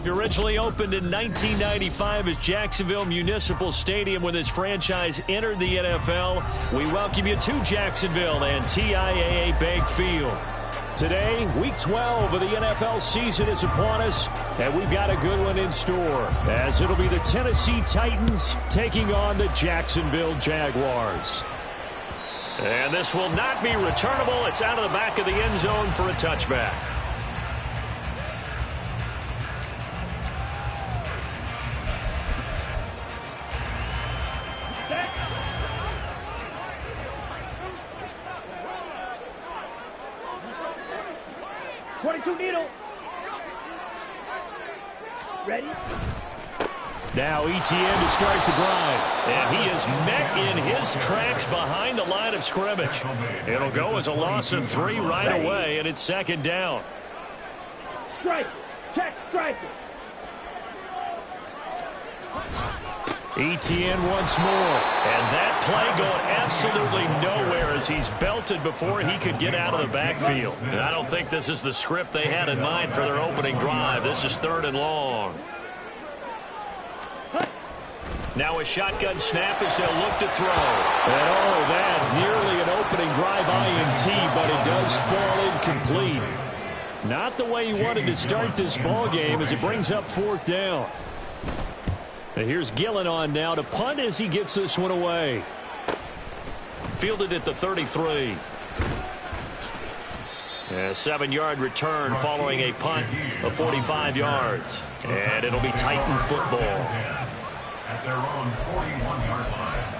Originally opened in 1995 as Jacksonville Municipal Stadium when this franchise entered the NFL. We welcome you to Jacksonville and TIAA Bank Field. Today, Week 12 of the NFL season is upon us, and we've got a good one in store, as it'll be the Tennessee Titans taking on the Jacksonville Jaguars. And this will not be returnable. It's out of the back of the end zone for a touchback. Ready? Now ETN to start the drive. And he is met in his tracks behind the line of scrimmage. It'll go as a loss of 3 right away, and it's second down. Strike. Check strike. ETN once more. And that play going absolutely nowhere as he's belted before he could get out of the backfield. And I don't think this is the script they had in mind for their opening drive. This is 3rd and long. Now a shotgun snap as they'll look to throw. And that nearly an opening drive INT, but it does fall incomplete. Not the way he wanted to start this ball game as it brings up 4th down. And here's Gillen on now to punt as he gets this one away. Fielded at the 33. A 7-yard return following a punt of 45 yards. And it'll be Titan football. At their own 41-yard line.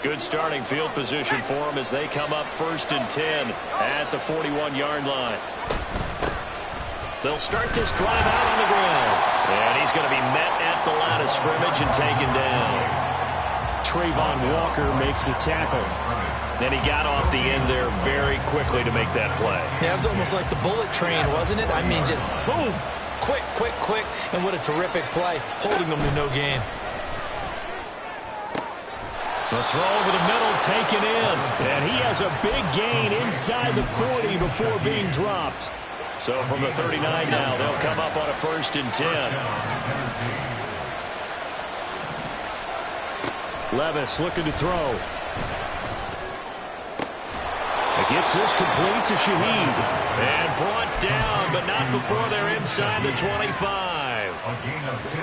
Good starting field position for them as they come up 1st and 10 at the 41-yard line. They'll start this drive out on the ground. And he's going to be met at the line of scrimmage and taken down. Trayvon Walker makes the tackle. Then he got off the end there very quickly to make that play. Yeah, it was almost like the bullet train, wasn't it? I mean, just zoom. Quick, quick, quick. And what a terrific play, holding them to no gain. The throw over the middle taken in. And he has a big gain inside the 40 before being dropped. So from the 39 now, they'll come up on a 1st and 10. Levis looking to throw. Gets this complete to Shaheed. And brought down, but not before they're inside the 25. A gain of 15.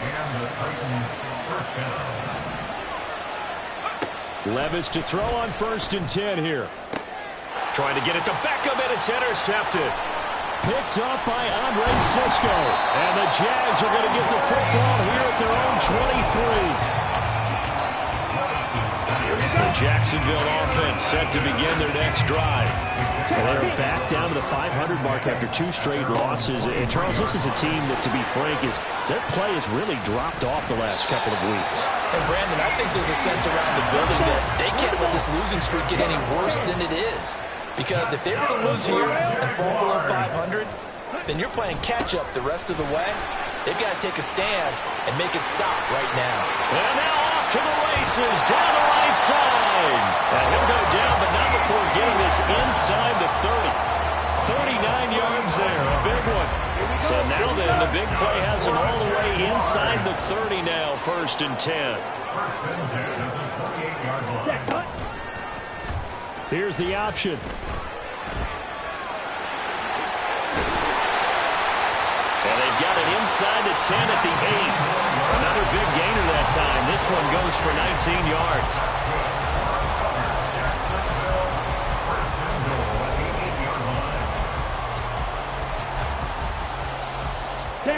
And the Titans first down. Levis to throw on 1st and 10 here. Trying to get it to Beckham, and it's intercepted. Picked up by Andre Sisco. And the Jags are going to get the football here at their own 23. The Jacksonville offense set to begin their next drive. They're back down to the 500 mark after 2 straight losses. And Charles, this is a team that, to be frank, their play has really dropped off the last couple of weeks. And Brandon, I think there's a sense around the building that they can't let this losing streak get any worse than it is. Because if they're going to lose here and fall below 500, then you're playing catch-up the rest of the way. They've got to take a stand and make it stop right now. And now off to the races, down the right side. And he'll go down, but not before getting this inside the 30. 39 yards there, a big one. So now then, the big play has him all the way inside the 30 now, 1st and 10. Here's the option. And they've got it inside the 10 at the 8. Another big gainer that time. This one goes for 19 yards.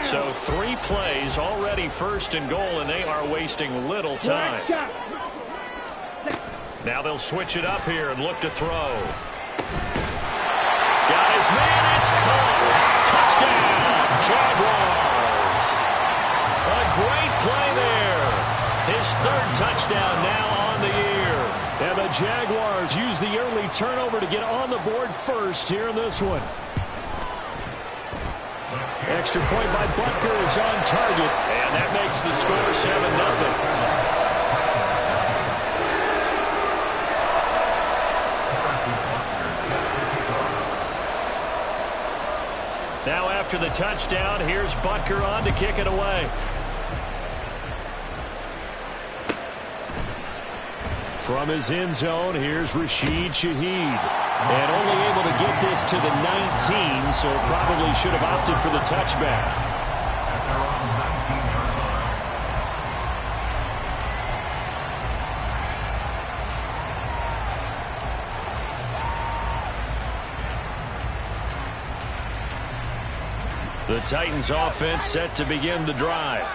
So 3 plays already 1st and goal, and they are wasting little time. Now they'll switch it up here and look to throw. Got his man, it's caught. Touchdown, Jaguars. A great play there. His 3rd touchdown now on the year. And the Jaguars use the early turnover to get on the board first here in this one. Extra point by Butker is on target, and that makes the score 7-0. Now after the touchdown, here's Butker on to kick it away. From his end zone, here's Rashid Shaheed. And only able to get this to the 19, so probably should have opted for the touchback. The Titans offense set to begin the drive.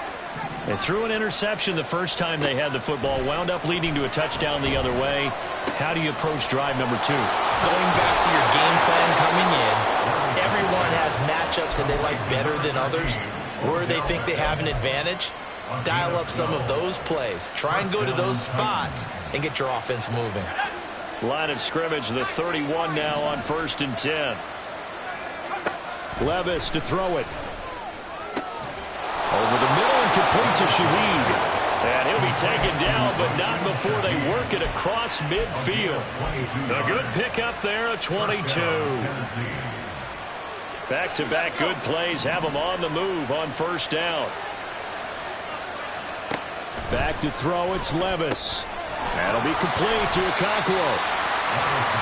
They threw an interception the first time they had the football, wound up leading to a touchdown the other way. How do you approach drive number 2? Going back to your game plan coming in, everyone has matchups that they like better than others. Where they think they have an advantage, dial up some of those plays. Try and go to those spots and get your offense moving. Line of scrimmage, the 31 now on 1st and 10. Levis to throw it. Over the middle and complete to Shaheed. And he'll be taken down, but not before they work it across midfield. A good pickup there, a 22. Back-to-back good plays have them on the move on 1st down. Back to throw, it's Levis. That'll be complete to Okonkwo.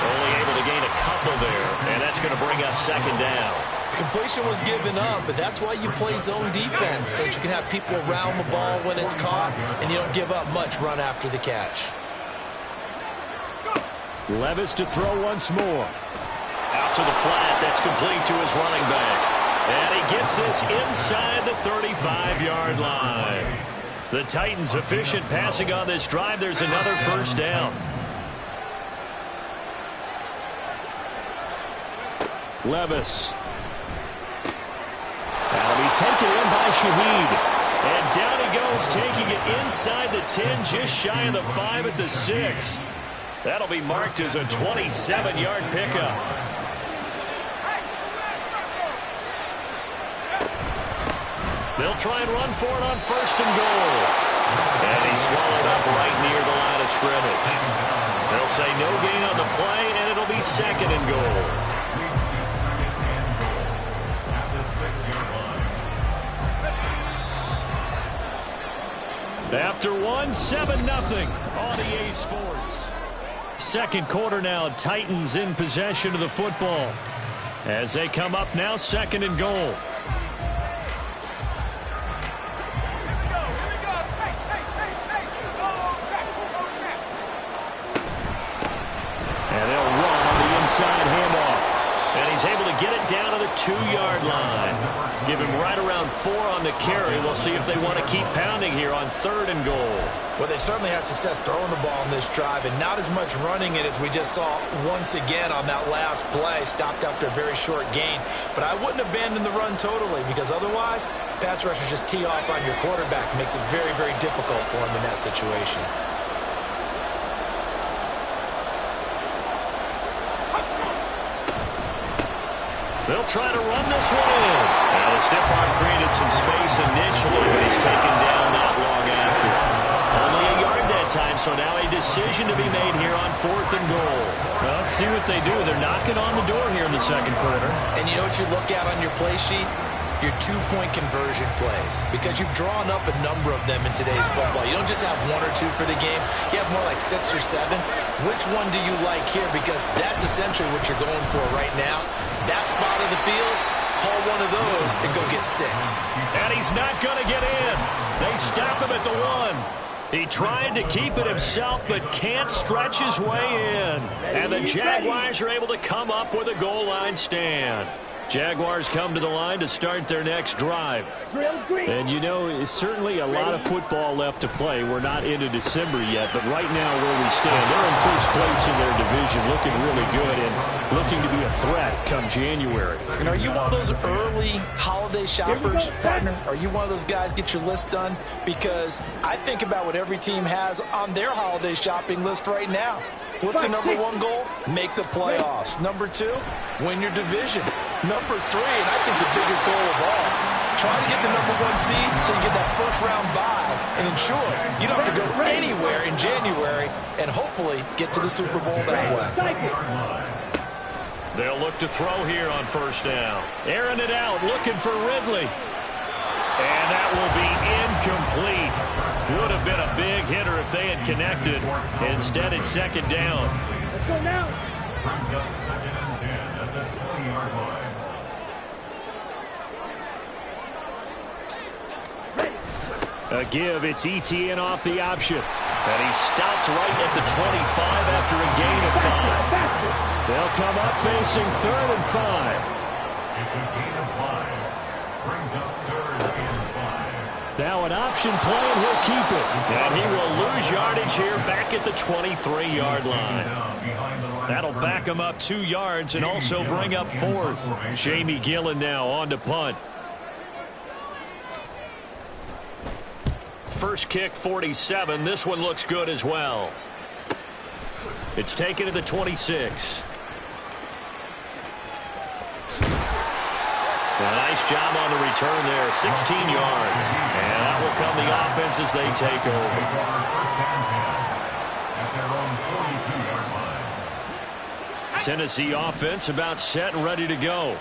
Only able to gain a couple there, and that's going to bring up 2nd down. Completion was given up, but that's why you play zone defense, so that you can have people around the ball when it's caught, and you don't give up much run after the catch. Levis to throw once more. Out to the flat, that's complete to his running back. And he gets this inside the 35-yard line. The Titans efficient passing on this drive. There's another 1st down. Levis. That'll be taken in by Shaheed. And down he goes, taking it inside the 10, just shy of the 5 at the 6. That'll be marked as a 27-yard pickup. They'll try and run for it on 1st and goal. And he's swallowed up right near the line of scrimmage. They'll say no gain on the play, and it'll be 2nd and goal. After 1, 7-0 on EA Sports. 2nd quarter now, Titans in possession of the football. As they come up now, 2nd and goal. And they'll run on the inside handoff. And he's able to get it down to the 2-yard line. Give him right around 4 on the carry. We'll see if they want to keep pounding here on 3rd and goal. Well, they certainly had success throwing the ball in this drive, and not as much running it as we just saw once again on that last play. Stopped after a very short gain. But I wouldn't abandon the run totally, because otherwise, pass rushers just tee off on your quarterback. Makes it very, very difficult for him in that situation. They'll try to run this one in. Now the stiff arm created some space initially, but he's taken down not long after. Only a yard that time, so now a decision to be made here on 4th and goal. Well, let's see what they do. They're knocking on the door here in the 2nd quarter. And you know what you look at on your play sheet? Your 2-point conversion plays, because you've drawn up a number of them in today's football. You don't just have 1 or 2 for the game. You have more like 6 or 7. Which one do you like here? Because that's essentially what you're going for right now. That spot of the field, call one of those and go get 6. And he's not going to get in. They stop him at the 1. He tried to keep it himself, but can't stretch his way in. And the Jaguars are able to come up with a goal line stand. Jaguars come to the line to start their next drive. And, you know, it's certainly a lot of football left to play. We're not into December yet, but right now where we stand, they're in first place in their division, looking really good and looking to be a threat come January. And are you one of those early holiday shoppers, partner? Are you one of those guys get your list done? Because I think about what every team has on their holiday shopping list right now. What's the number 1 goal? Make the playoffs. Number 2, win your division. Number 3, and I think the biggest goal of all, try to get the number 1 seed so you get that first-round bye and ensure you don't have to go anywhere in January and hopefully get to the Super Bowl that way. They'll look to throw here on first down. Airing it out, looking for Ridley. And that will be incomplete. Would have been a big hitter if they had connected. Instead, it's second down. Let's go now. Brings up 2nd and 10 at the 20-yard line. A give, it's ETN off the option. And he stopped right at the 25 after a gain of 5. They'll come up facing 3rd and 5. It's a gain of 5. Brings up 3rd and 5. Now an option play, and he'll keep it. And he will lose yardage here back at the 23-yard line. That'll back him up 2 yards and also bring up 4th. Jamie Gillen now on to punt. First kick, 47. This one looks good as well. It's taken to the 26. A nice job on the return there. 16 yards. And that will come the offense as they take over. Tennessee offense about set and ready to go.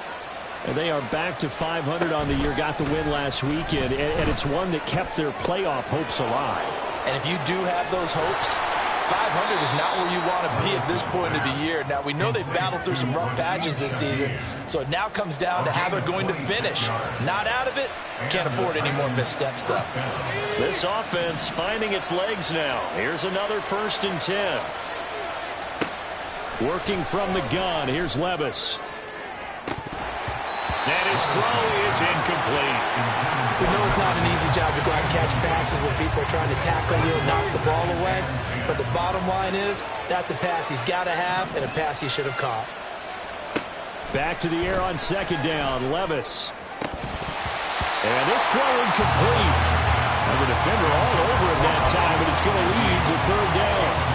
And they are back to 500 on the year, got the win last weekend, and it's one that kept their playoff hopes alive. And if you do have those hopes, 500 is not where you want to be at this point of the year. Now, we know they've battled through some rough patches this season, so it now comes down to how they're going to finish. Not out of it, can't afford any more missteps, though. This offense finding its legs now. Here's another 1st and 10. Working from the gun, here's Levis. And his throw is incomplete. We know it's not an easy job to go out and catch passes when people are trying to tackle you and knock the ball away. But the bottom line is, that's a pass he's got to have and a pass he should have caught. Back to the air on 2nd down, Levis. And this throw incomplete. And the defender all over him that time, and it's going to lead to 3rd down.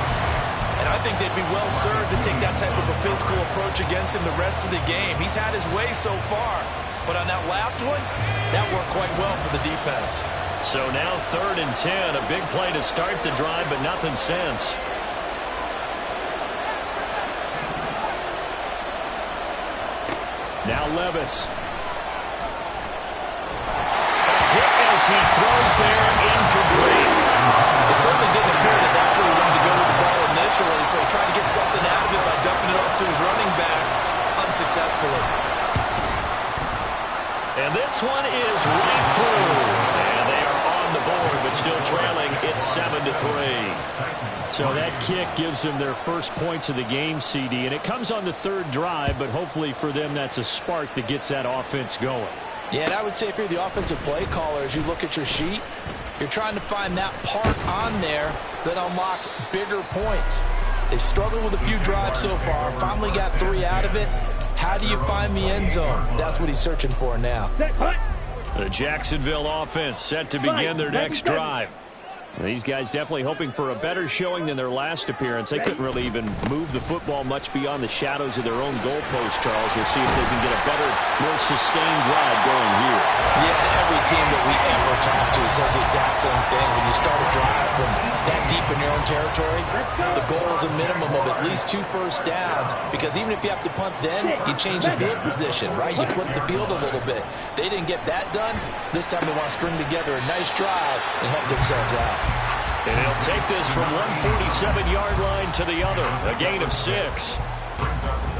And I think they'd be well served to take that type of a physical approach against him the rest of the game. He's had his way so far. But on that last one, that worked quite well for the defense. So now 3rd and 10. A big play to start the drive, but nothing since. Now Levis. A hit as he throws there, incomplete. It certainly didn't appear that that's where he wanted to go with the ball initially, so he tried to get something out of it by dumping it off to his running back unsuccessfully. And this one is right through. And they are on the board, but still trailing. It's 7-3. So that kick gives them their first points of the game, CD, and it comes on the 3rd drive, but hopefully for them that's a spark that gets that offense going. Yeah, and I would say if you're the offensive play caller, as you look at your sheet, you're trying to find that part on there that unlocks bigger points. They've struggled with a few drives so far, finally got 3 out of it. How do you find the end zone? That's what he's searching for now. The Jacksonville offense set to begin their next drive. These guys definitely hoping for a better showing than their last appearance. They couldn't really even move the football much beyond the shadows of their own goalpost, Charles. We'll see if they can get a better, more sustained drive going here. Yeah, every team that we ever talk to says the exact same thing. When you start a drive from that deep in your own territory, the goal is a minimum of at least 2 first downs, because even if you have to punt then, you change the field position, right? You flip the field a little bit. They didn't get that done. This time they want to string together a nice drive and help themselves out. And he'll take this from 147-yard line to the other. A gain of 6.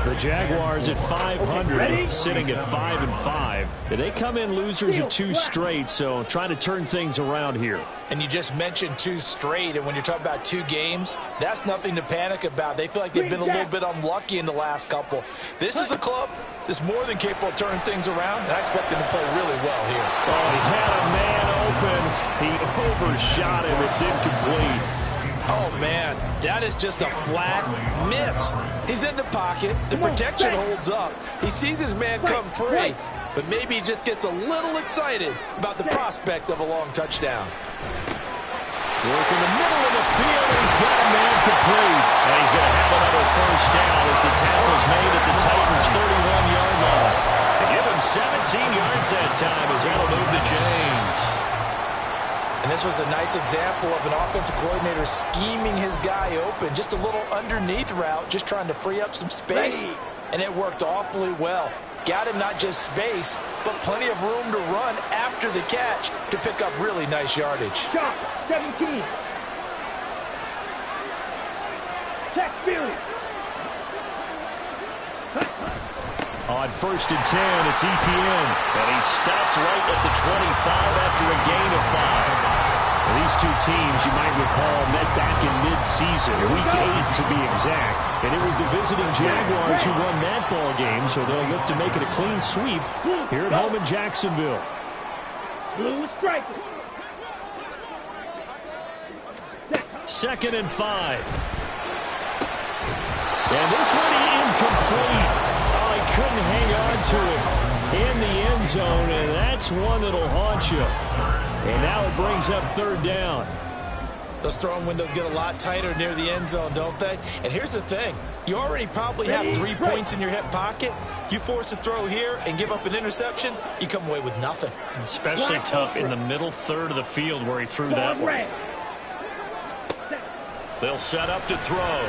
The Jaguars at 500, sitting at 5-5. They come in losers of 2 straight, so trying to turn things around here. And you just mentioned 2 straight, and when you're talking about 2 games, that's nothing to panic about. They feel like they've been a little bit unlucky in the last couple. This is a club that's more than capable of turning things around, and I expect them to play really well here. Oh, he had a man open. He overshot him. It's incomplete. Oh, man, that is just a flat miss. He's in the pocket. The protection holds up. He sees his man come free, but maybe he just gets a little excited about the prospect of a long touchdown. Work in the middle of the field, and he's got a man complete. And he's going to have another first down as the tackle's made at the Titans' 31-yard line. They give him 17 yards that time as that'll move to James. And this was a nice example of an offensive coordinator scheming his guy open. Just a little underneath route, just trying to free up some space. and it worked awfully well. Got him not just space, but plenty of room to run after the catch to pick up really nice yardage. Shot, 17. Check Series. On 1st and 10, it's Etienne. And he stopped right at the 25 after a gain of 5. These two teams, you might recall, met back in mid-season, Week 8 to be exact. And it was the visiting Jaguars who won that ball game, so they'll look to make it a clean sweep here at home in Jacksonville. Blue striker. 2nd and 5. And this one incomplete. Oh, he couldn't hang on to it in the end zone, and that's one that'll haunt you. And now it brings up 3rd down. Those throwing windows get a lot tighter near the end zone, don't they? And here's the thing. You already probably have 3 points in your hip pocket. You force a throw here and give up an interception, you come away with nothing. Especially tough in the middle third of the field where he threw that one. They'll set up to throw.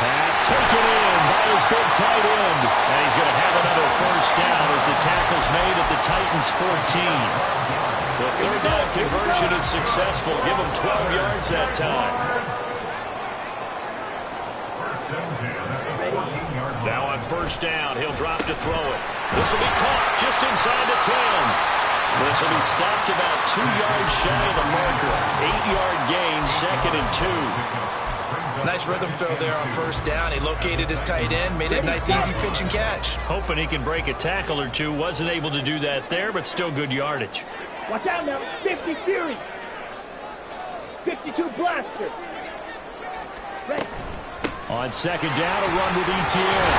Pass taken in by his big tight end. And he's going to have another 1st down as the tackle's made at the Titans' 14. The 3rd down conversion is successful. Give him 12 yards that time. Now on 1st down, he'll drop to throw it. This will be caught just inside the 10. This will be stopped about 2 yards shy of the marker. 8-yard gain, 2nd and 2. Nice rhythm throw there on 1st down. He located his tight end, made it a nice easy pitch and catch. Hoping he can break a tackle or two. Wasn't able to do that there, but still good yardage. Watch out now. 50 Series. 52 Blaster. Ready. On 2nd down, a run with Etienne.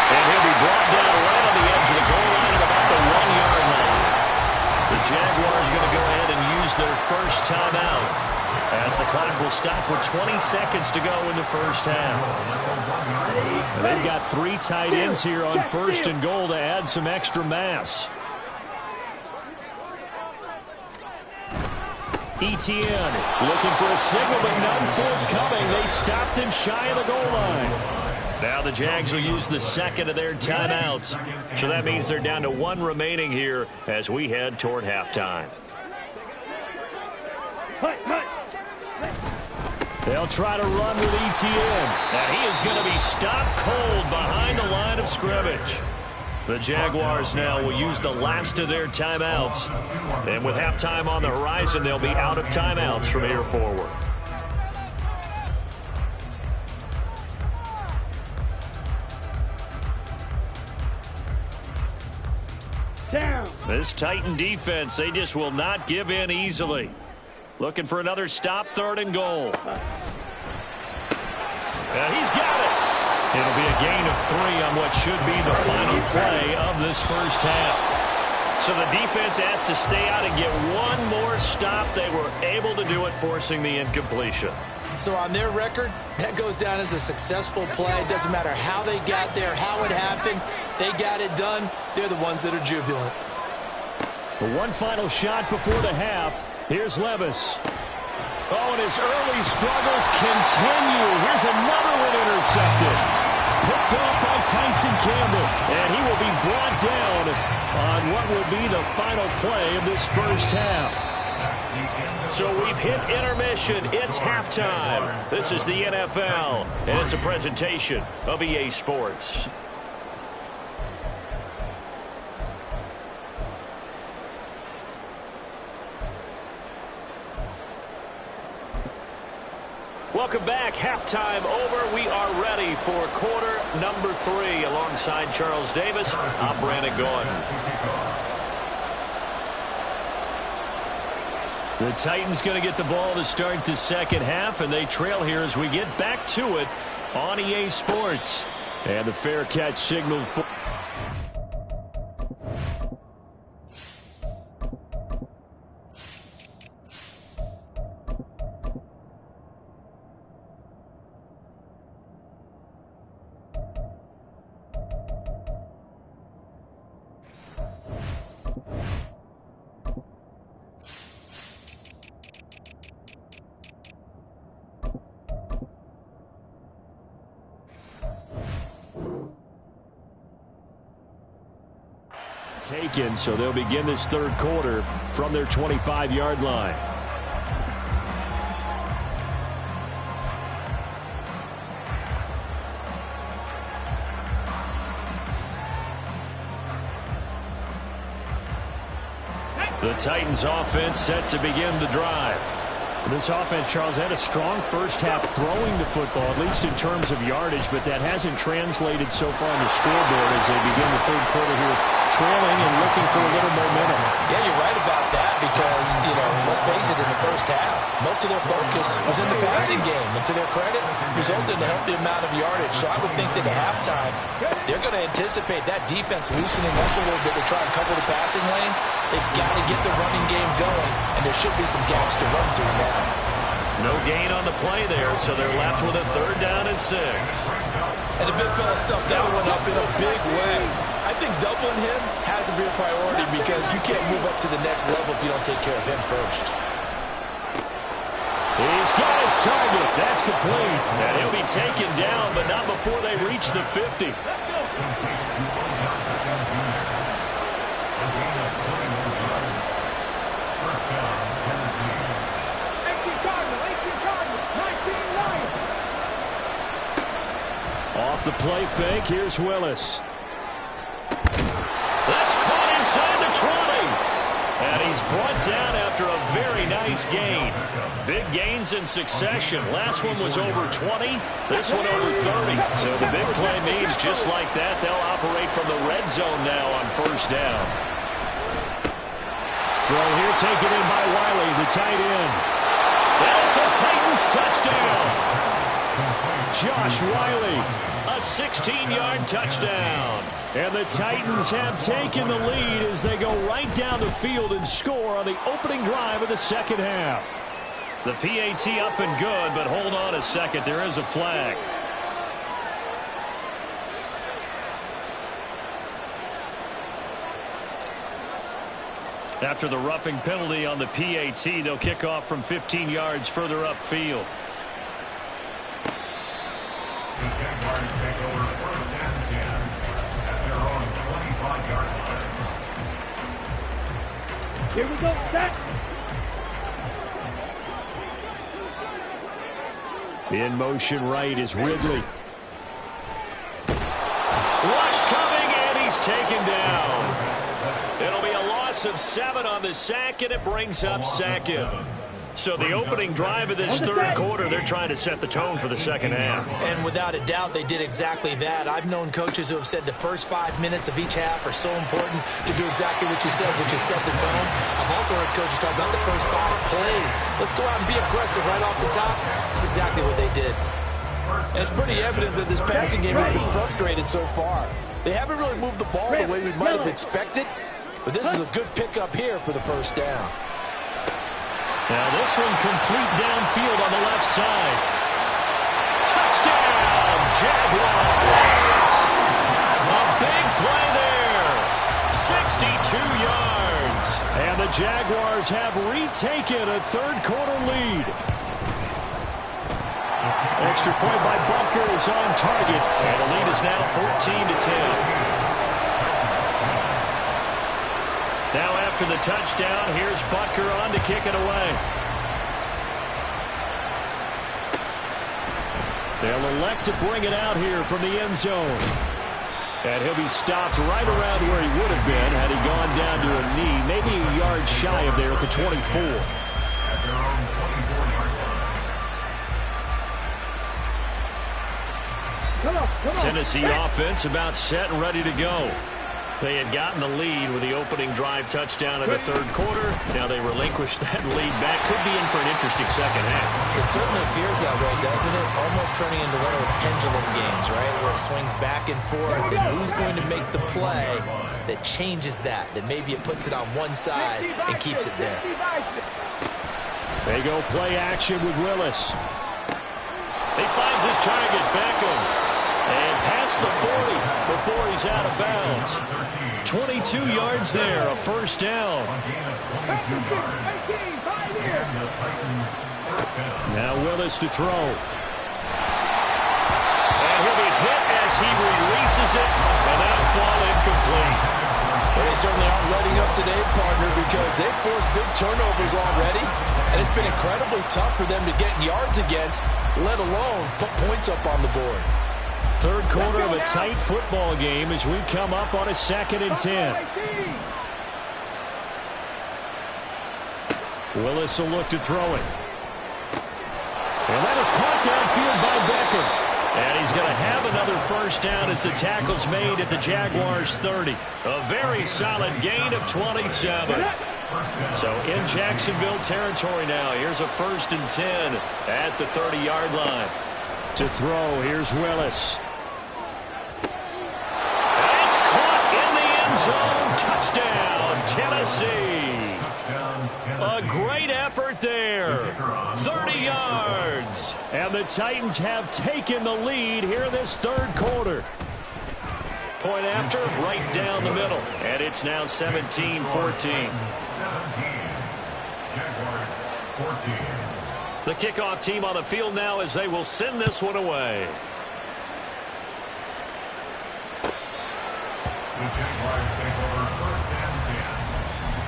And he'll be brought down right on the edge of the goal line at about the 1-yard line. The Jaguars going to go ahead and use their 1st timeout, as the clock will stop with 20 seconds to go in the 1st half. And they've got 3 tight ends here on 1st and goal to add some extra mass. Etienne looking for a signal, but none forthcoming. They stopped him shy of the goal line. Now the Jags will use the 2nd of their timeouts. So that means they're down to 1 remaining here as we head toward halftime. They'll try to run with Etienne. And he is going to be stopped cold behind the line of scrimmage. The Jaguars now will use the last of their timeouts. And with halftime on the horizon, they'll be out of timeouts from here forward. Down. This Titan defense, they just will not give in easily. Looking for another stop, 3rd and goal. And he's got it. It'll be a gain of 3 on what should be the final play of this 1st half. So the defense has to stay out and get 1 more stop. They were able to do it, forcing the incompletion. So on their record, that goes down as a successful play. It doesn't matter how they got there, how it happened. They got it done. They're the ones that are jubilant. One final shot before the half. Here's Levis. Oh, and his early struggles continue. Here's another one intercepted. Picked off by Tyson Campbell. And he will be brought down on what will be the final play of this 1st half. So we've hit intermission. It's halftime. This is the NFL, and it's a presentation of EA Sports. Welcome back. Halftime over. We are ready for quarter number 3. Alongside Charles Davis, I'm Brandon Gordon. The Titans going to get the ball to start the 2nd half, and they trail here as we get back to it on EA Sports. And the fair catch signaled for... Taken, so they'll begin this third quarter from their 25-yard line. The Titans offense set to begin the drive. This offense, Charles, had a strong first half throwing the football, at least in terms of yardage, but that hasn't translated so far on the scoreboard as they begin the third quarter here, trailing and looking for a little momentum. Yeah, you're right about that because, let's face it, in the first half, most of their focus was in the passing game, and to their credit, resulted in a healthy amount of yardage. So I would think that at halftime, they're going to anticipate that defense loosening up a little bit to try and cover the passing lanes. They've got to get the running game going, and there should be some gaps to run through now. No gain on the play there, so they're left with a 3rd down and 6. And the big fella stuffed that one up in a big way. I think doubling him has to be a priority because you can't move up to the next level if you don't take care of him first. He's got his target. That's complete. And he'll be taken down, but not before they reach the 50. Off the play fake, here's Willis. That's caught inside the 20. And he's brought down after a very nice gain. Big gains in succession. Last one was over 20. This one over 30. So the big play means just like that, they'll operate from the red zone now on 1st down. Throw here taken in by Wiley, the tight end. And it's a Titans touchdown. Josh Wiley, a 16-yard touchdown. And the Titans have taken the lead as they go right down the field and score on the opening drive of the second half. The PAT up and good, but hold on a second. There is a flag. After the roughing penalty on the PAT, they'll kick off from 15 yards further upfield. The Jaguars take over 1st and 10 at their own 25-yard line. Here we go, set. In motion right is Ridley. Rush coming, and he's taken down. It'll be a loss of 7 on the sack, and it brings up 2nd. So the opening drive of this third quarter, they're trying to set the tone for the second half. And without a doubt, they did exactly that. I've known coaches who have said the first 5 minutes of each half are so important to do exactly what you said, which is set the tone. I've also heard coaches talk about the first 5 plays. Let's go out and be aggressive right off the top. That's exactly what they did. And it's pretty evident that this passing game has been frustrated so far. They haven't really moved the ball the way we might have expected, but this is a good pickup here for the 1st down. Now this one complete downfield on the left side. Touchdown, Jaguars! A big play there. 62 yards. And the Jaguars have retaken a third quarter lead. Extra point by Bunker is on target. And the lead is now 14-10. Now after the touchdown, here's Butker on to kick it away. They'll elect to bring it out here from the end zone. And he'll be stopped right around where he would have been had he gone down to a knee, maybe a yard shy of there at the 24. Tennessee offense about set and ready to go. They had gotten the lead with the opening drive touchdown in the third quarter. Now they relinquish that lead back. Could be in for an interesting second half. It certainly appears that way, doesn't it? Almost turning into one of those pendulum games, right? Where it swings back and forth. And who's going to make the play that changes that? That maybe it puts it on one side and keeps it there. They go play action with Willis. He finds his target, Beckham. And past the 40 before he's out of bounds. 22 yards there, a 1st down. Now Willis to throw. And he'll be hit as he releases it, and that'll fall incomplete. Well, they certainly aren't letting up today, partner, because they've forced big turnovers already, and it's been incredibly tough for them to get yards against, let alone put points up on the board. Third quarter of a tight football game as we come up on a 2nd and 10. Willis will look to throw it. And that is caught downfield by Beckham. And he's going to have another first down as the tackle's made at the Jaguars' 30. A very solid gain of 27. So in Jacksonville territory now. Here's a 1st and 10 at the 30-yard line. To throw, here's Willis. It's caught in the end zone. Touchdown, Tennessee. A great effort there. 30 yards. And the Titans have taken the lead here this third quarter. Point after, right down the middle. And it's now 17-14. 17. Jaguars 14. The kickoff team on the field now as they will send this one away. The Jaguars take over 1st and 10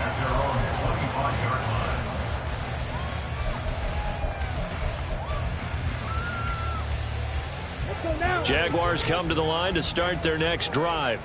at their own 25-yard line. Jaguars come to the line to start their next drive.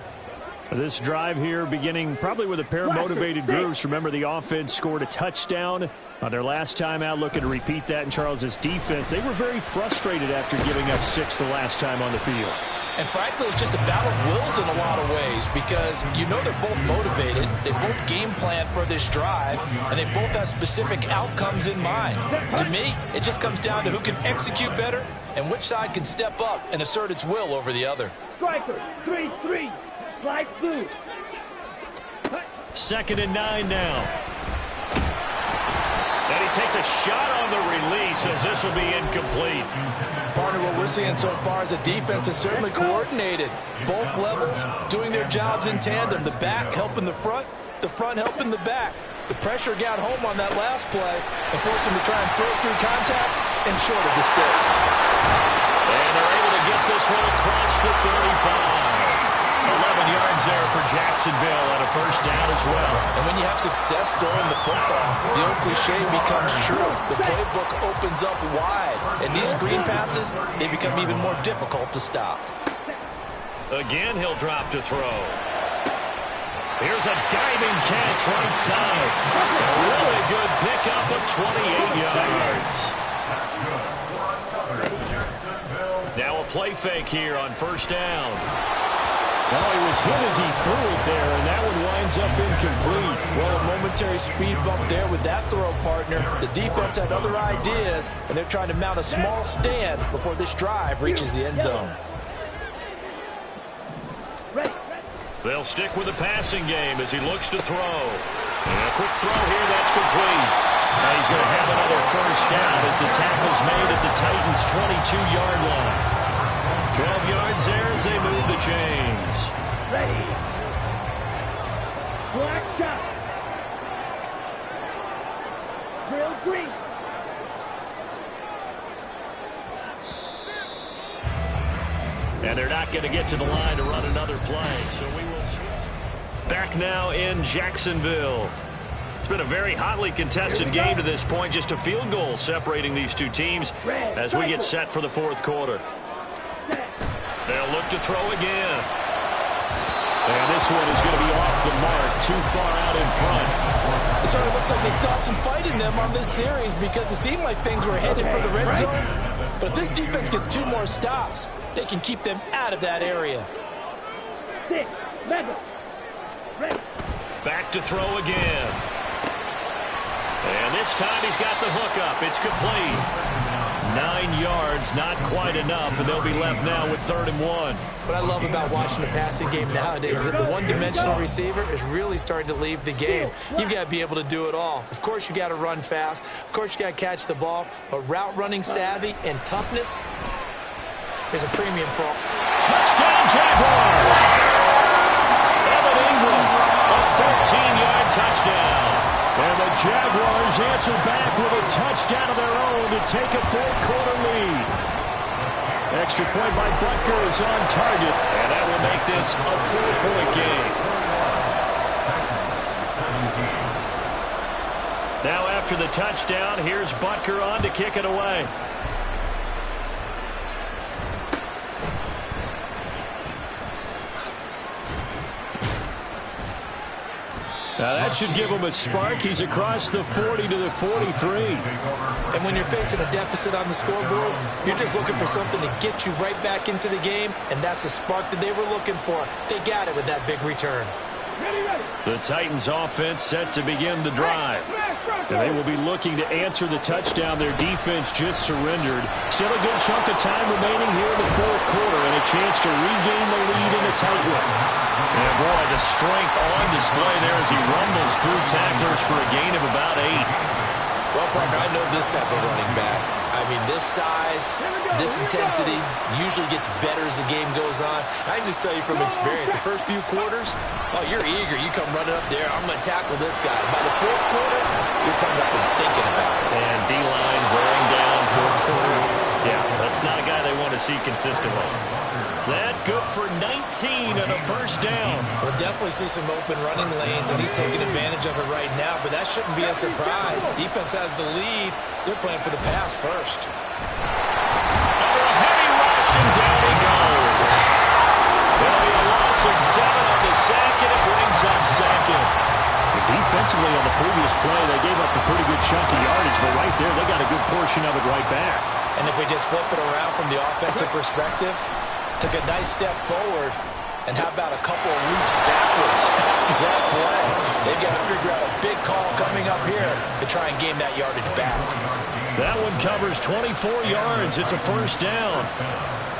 This drive here beginning probably with a pair of motivated groups. Remember, the offense scored a touchdown on their last time out, looking to repeat that in Charles's defense. They were very frustrated after giving up 6 the last time on the field. And frankly, it's just a battle of wills in a lot of ways because you know they're both motivated, they both game plan for this drive, and they both have specific outcomes in mind. To me, it just comes down to who can execute better and which side can step up and assert its will over the other. Striker, 3-3, slide through. 2nd and 9 now. And he takes a shot on the release as this will be incomplete. Partner, what we're seeing so far is a defense that's certainly coordinated. Both levels doing their jobs in tandem. The back helping the front helping the back. The pressure got home on that last play and forced him to try and throw through contact and short of the sticks. And they're able to get this one across the 35. 11 yards there for Jacksonville and a first down as well. And when you have success throwing the football, the old cliche becomes true. The playbook opens up wide. And these screen passes, they become even more difficult to stop. Again, he'll drop to throw. Here's a diving catch right side. A really good pickup of 28 yards. Now a play fake here on first down. Well, he was hit as he threw it there, and that one winds up incomplete. Well, a momentary speed bump there with that throw, partner. The defense had other ideas, and they're trying to mount a small stand before this drive reaches the end zone. They'll stick with the passing game as he looks to throw. And a quick throw here, that's complete. Now he's going to have another first down as the tackle's made at the Titans' 22-yard line. 12 yards there as they move the chains. Ready. Black shot. Drill green. And they're not going to get to the line to run another play, so we will switch. Back now in Jacksonville. It's been a very hotly contested game to this point. Just a field goal separating these two teams as we get set for the fourth quarter. They'll look to throw again. And this one is going to be off the mark, too far out in front. It sort of looks like they stopped some fight in them on this series because it seemed like things were headed for the red zone. But if this defense gets 2 more stops, they can keep them out of that area. 6, 11, ready. Back to throw again. And this time he's got the hook up. It's complete. 9 yards, not quite enough, and they'll be left now with 3rd and 1. What I love about watching the passing game nowadays is that the one-dimensional receiver is really starting to leave the game. You've got to be able to do it all. Of course, you got to run fast. Of course, you got to catch the ball. But route running savvy and toughness is a premium for all. Touchdown, Jaguars! Evan Ingram, a 13-yard touchdown. And the Jaguars answer back with a touchdown of their own to take a fourth-quarter lead. Extra point by Butker is on target, and that will make this a 4-point game. after the touchdown. Here's Butker on to kick it away. Now that should give him a spark. He's across the 40 to the 43. And when you're facing a deficit on the scoreboard, you're just looking for something to get you right back into the game, and that's the spark that they were looking for. They got it with that big return. The Titans offense set to begin the drive. And they will be looking to answer the touchdown their defense just surrendered. Still a good chunk of time remaining here in the fourth quarter and a chance to regain the lead in a tight one. And boy, the strength on display there as he rumbles through tacklers for a gain of about 8. Well, partner, I know this type of running back. I mean, this size, this intensity usually gets better as the game goes on. I can just tell you from experience, the first few quarters, oh, you're eager. You come running up there, I'm going to tackle this guy. By the fourth quarter, you're coming up and thinking about it. And D-line wearing down fourth quarter. Yeah, that's not a guy they want to see consistently. That good for 19 and a first down. We'll definitely see some open running lanes, and he's taking advantage of it right now, but that shouldn't be a surprise. Defense has the lead. They're playing for the pass first. Under a heavy rush, and down he goes. There'll be a loss of 7 on the sack, and it brings up second. Defensively on the previous play, they gave up a pretty good chunk of yardage, but right there, they got a good portion of it right back. And if we just flip it around from the offensive perspective, took a nice step forward, and how about a couple of leaps backwards after that play? They've got to figure out a big call coming up here to try and gain that yardage back. That one covers 24 yards. It's a first down.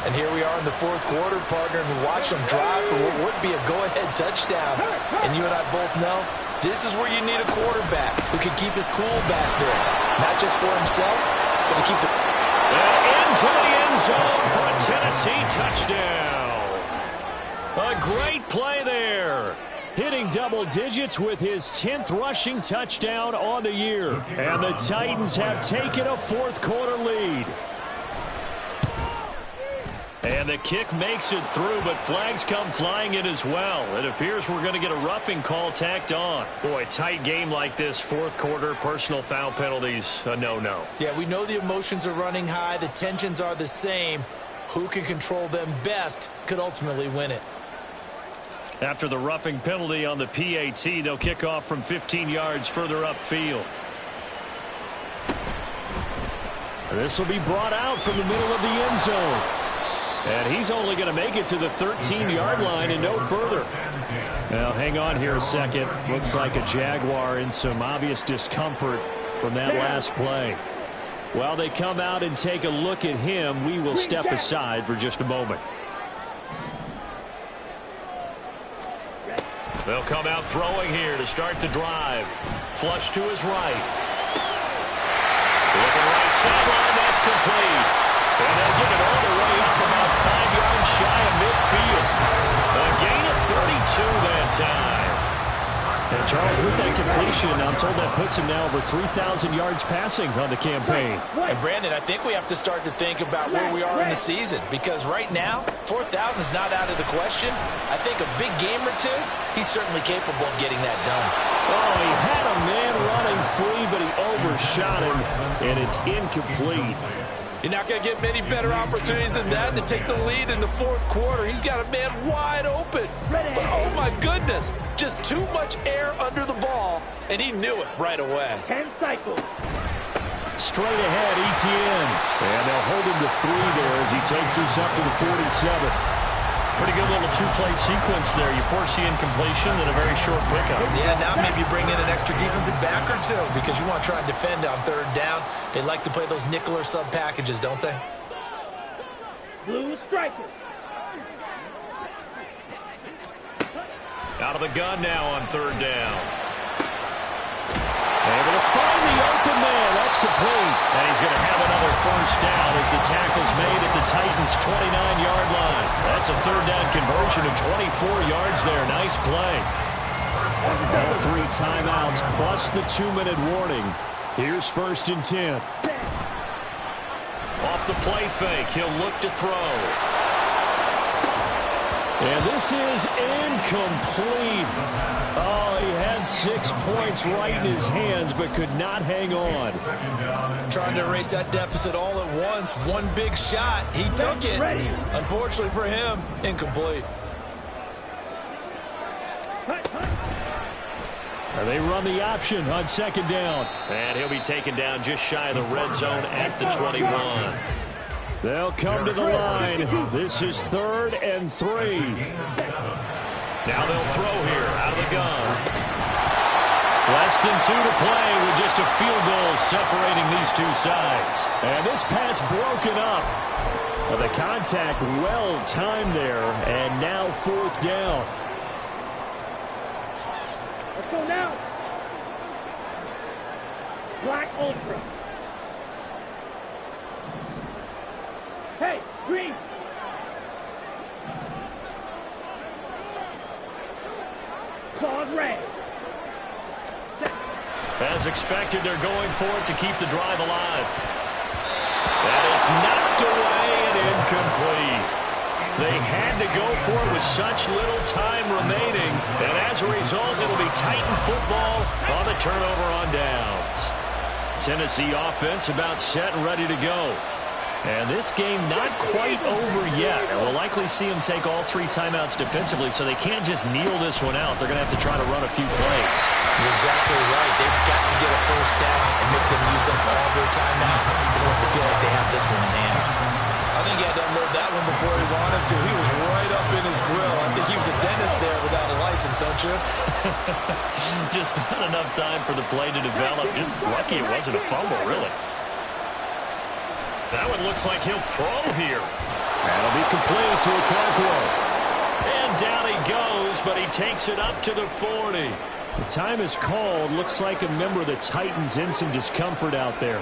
And here we are in the fourth quarter, partner, and we watch them drive for what would be a go-ahead touchdown. And you and I both know this is where you need a quarterback who can keep his cool back there, not just for himself, but to keep the... Into the end zone for a Tennessee touchdown. A great play there. Hitting double digits with his 10th rushing touchdown on the year. And the Titans have taken a fourth quarter lead. And the kick makes it through, but flags come flying in as well. It appears we're going to get a roughing call tacked on. Boy, tight game like this, fourth quarter, personal foul penalties, a no-no. Yeah, we know the emotions are running high. The tensions are the same. Who can control them best could ultimately win it. After the roughing penalty on the PAT, they'll kick off from 15 yards further upfield. This will be brought out from the middle of the end zone. And he's only going to make it to the 13-yard line and no further. Now, hang on here a second. Looks like a Jaguar in some obvious discomfort from that last play. While they come out and take a look at him, we will step aside for just a moment. They'll come out throwing here to start the drive. Flush to his right. Looking right sideline, that's complete. And they'll get it all the way up about 5 yards shy of midfield. A gain of 32 that time. And Charles, with that completion, I'm told that puts him now over 3,000 yards passing on the campaign. And Brandon, I think we have to start to think about where we are in the season, because right now, 4,000 is not out of the question. I think a big game or two, he's certainly capable of getting that done. Oh, he had a man running free, but he overshot him, and it's incomplete. You're not going to get many better opportunities than that to take the lead in the fourth quarter. He's got a man wide open. But, oh, my goodness, just too much air under the ball, and he knew it right away. 10 cycles. Straight ahead, Etienne. And they'll hold him to 3 there as he takes us up to the 47. Pretty good little two-play sequence there. You force the incompletion, then a very short pickup. Yeah, now maybe you bring in an extra defensive back or two because you want to try and defend on third down. They like to play those nickel or sub packages, don't they? Blue striker. Out of the gun now on third down. Able to find the open man. That's complete. And he's going to have another first down as the tackle's made at the Titans' 29-yard line. That's a third down conversion of 24 yards there. Nice play. All 3 timeouts plus the 2-minute warning. Here's 1st and 10. Off the play fake, he'll look to throw. And this is incomplete. Oh, he had 6 points right in his hands, but could not hang on. Trying to erase that deficit all at once. One big shot. He took it. Unfortunately for him, incomplete. And they run the option on 2nd down. And he'll be taken down just shy of the red zone at the 21. They'll come to the line. This is 3rd and 3. Now they'll throw here out of the gun. Less than 2 to play with just a field goal separating these two sides. And this pass broken up. Well, the contact well timed there. And now 4th down. Let's go now. Black Ultra. Hey, green. Claude Ray. As expected, they're going for it to keep the drive alive. And it's knocked away and incomplete. They had to go for it with such little time remaining. And as a result, it'll be Titan football on the turnover on downs. Tennessee offense about set and ready to go. And this game not quite over yet. And we'll likely see them take all 3 timeouts defensively, so they can't just kneel this one out. They're going to have to try to run a few plays. You're exactly right. They've got to get a first down and make them use up all their timeouts in order to feel like they have this one in hand. I think he had to unload that one before he wanted to. He was right up in his grill. I think he was a dentist there without a license, don't you? Just not enough time for the play to develop. Just lucky it wasn't a fumble, really. That one looks like he'll throw here. That'll be complete to Okonkwo. And down he goes, but he takes it up to the 40. The time is called. Looks like a member of the Titans in some discomfort out there.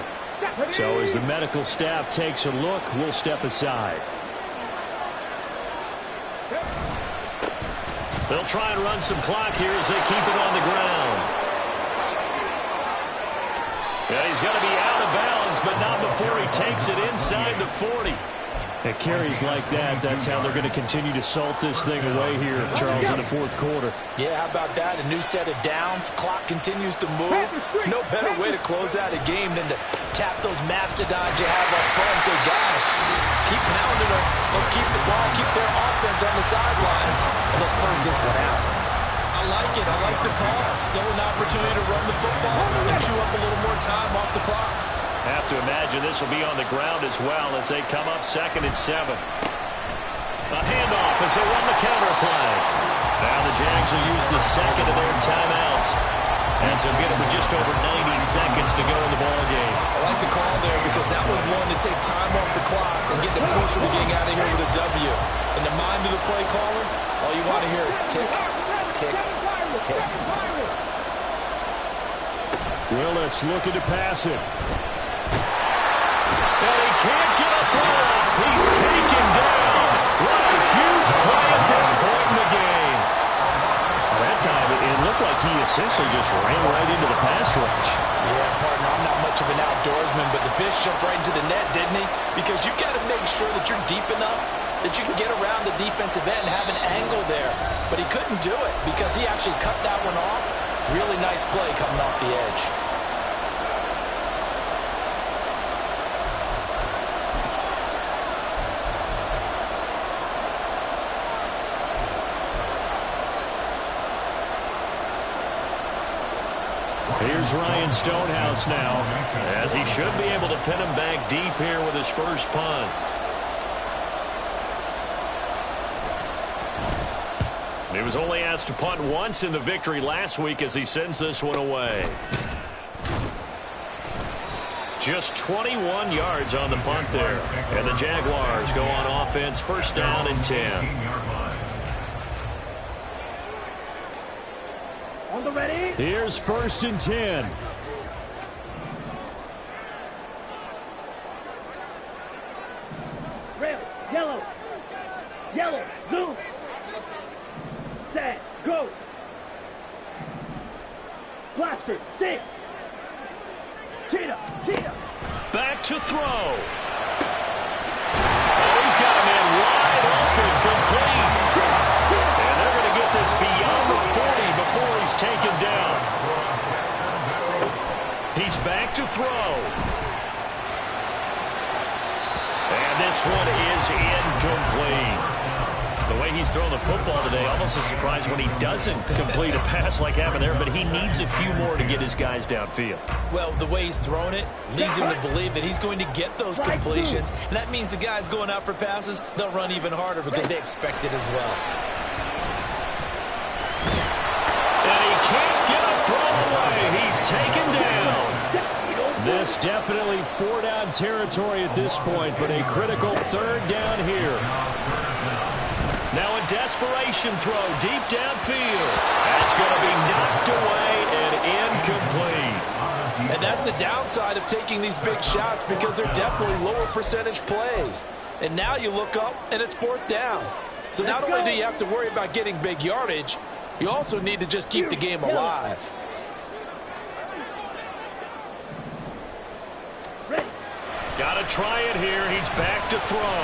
So as the medical staff takes a look, we'll step aside. They'll try and run some clock here as they keep it on the ground. Yeah, he's going to be out of bounds, but not before he takes it inside the 40. At carries like that, that's how they're going to continue to salt this thing away here, Charles, in the 4th quarter. Yeah, how about that? A new set of downs. Clock continues to move. No better way to close out a game than to tap those mastodons you have up front and say, guys, keep pounding them. Let's keep the ball, keep their offense on the sidelines, and let's close this one out. I like it. I like the call. Still an opportunity to run the football and chew up a little more time off the clock. Have to imagine this will be on the ground as well as they come up 2nd and 7. A handoff as they run the counter play. Now the Jags will use the 2nd of their timeouts as they'll get it with just over 90 seconds to go in the ballgame. I like the call there because that was one to take time off the clock and get them closer to getting out of here with a W. In the mind of the play caller, all you want to hear is tick, tick, tick. Willis looking to pass it. And he can't get a throw off. He's taken down. What a huge play at this point in the game. That time, it looked like he essentially just ran right into the pass rush. Yeah, partner, I'm not much of an outdoorsman, but the fish jumped right into the net, didn't he? Because you've got to make sure that you're deep enough that you can get around the defensive end and have an angle there. But he couldn't do it because he actually cut that one off. Really nice play coming off the edge. Here's Ryan Stonehouse now, as he should be able to pin him back deep here with his first punt. He was only asked to punt once in the victory last week as he sends this one away. Just 21 yards on the punt there. And the Jaguars go on offense, 1st down and 10. On the ready. Here's 1st and 10. Red, yellow. Yellow, zoom. Set, go. Blaster, stick. Cheetah, cheetah. Back to throw. Oh, he's got a man wide open, complete. And they're going to get this beyond the 40 before he's taken down. throw. And this one is incomplete. The way he's thrown the football today, almost a surprise when he doesn't complete a pass like happened there, but he needs a few more to get his guys downfield. Well, the way he's thrown it leads him to believe that he's going to get those completions. And that means the guys going out for passes, they'll run even harder because they expect it as well. And he can't get a throw away. He's taken down. This definitely 4-down territory at this point, but a critical 3rd down here. Now a desperation throw deep downfield. That's going to be knocked away and incomplete. And that's the downside of taking these big shots because they're definitely lower percentage plays. And now you look up and it's 4th down. So not only do you have to worry about getting big yardage, you also need to just keep the game alive. Got to try it here. He's back to throw.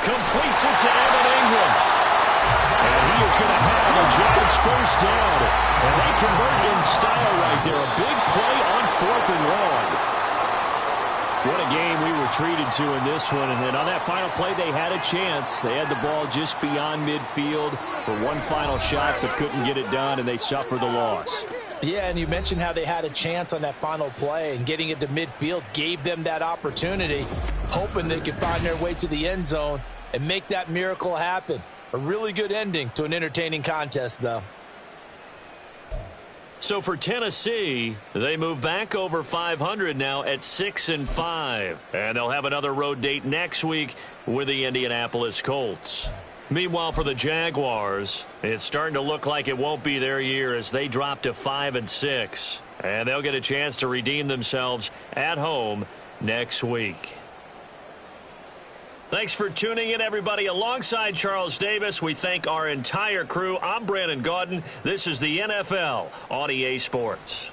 Completes it to Evan Ingram. And he is going to have a Jags 1st down. And they convert in style right there. A big play on 4th and long. What a game we were treated to in this one. And on that final play, they had a chance. They had the ball just beyond midfield for one final shot, but couldn't get it done, and they suffered the loss. Yeah, and you mentioned how they had a chance on that final play, and getting it to midfield gave them that opportunity, hoping they could find their way to the end zone and make that miracle happen. A really good ending to an entertaining contest, though. So for Tennessee, they move back over 500 now at 6-5. And they'll have another road date next week with the Indianapolis Colts. Meanwhile, for the Jaguars, it's starting to look like it won't be their year as they drop to 5-6. And they'll get a chance to redeem themselves at home next week. Thanks for tuning in, everybody. Alongside Charles Davis, we thank our entire crew. I'm Brandon Gaudin. This is the NFL on EA Sports.